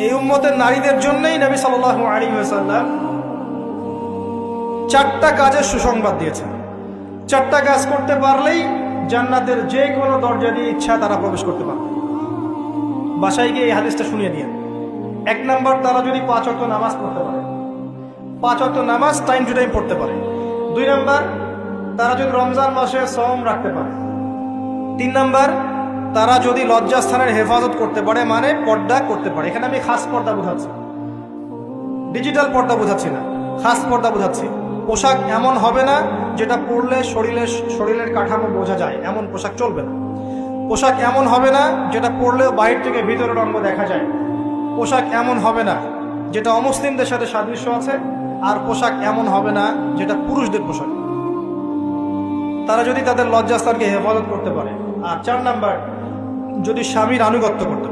এই উম্মতের নারীদের জন্যই নবী সাল্লাল্লাহু আলাইহি ওয়াসাল্লাম 4টা কাজের সুসংবাদ দিয়েছেন। 4টা কাজ করতে পারলেই জান্নাতের যে কোনো দরজা দিয়ে ইচ্ছা তারা প্রবেশ করতে পারবে। বাসায় গিয়ে এই হাদিসটা শুনিয়ে দিয়ে। 1 নাম্বার, তারা যদি 5 ওয়াক্ত নামাজ পড়তে পারে, 5 ওয়াক্ত নামাজ টাইম টু টাইম পড়তে পারে। 2 নাম্বার, তারা যদি রমজান মাসে সওম রাখতে পারে। 3 নাম্বার, তারা যদি লজ্জাস্থানের হেফাজত করতে পারে, মানে পর্দা করতে পারে। এখানে আমি খাস পর্দা বোঝাচ্ছি, ডিজিটাল পর্দা বোঝাচ্ছি না, খাস পর্দা বোঝাচ্ছি। পোশাক এমন হবে না যেটা পরলে শরীরের কাঠামো বোঝা যায়, এমন পোশাক চলবে না। পোশাক এমন হবে না যেটা পরলেও বাইরে থেকে ভিতরের অঙ্গ দেখা যায়। পোশাক এমন হবে না যেটা অমুসলিমদের সাথে সাদৃশ্য আছে। আর পোশাক এমন হবে না যেটা পুরুষদের পোশাক। তারা যদি তাদের লজ্জাস্থানকে হেফাজত করতে পারে। আর 4 নাম্বার, যদি স্বামীর আনুগত্য করতে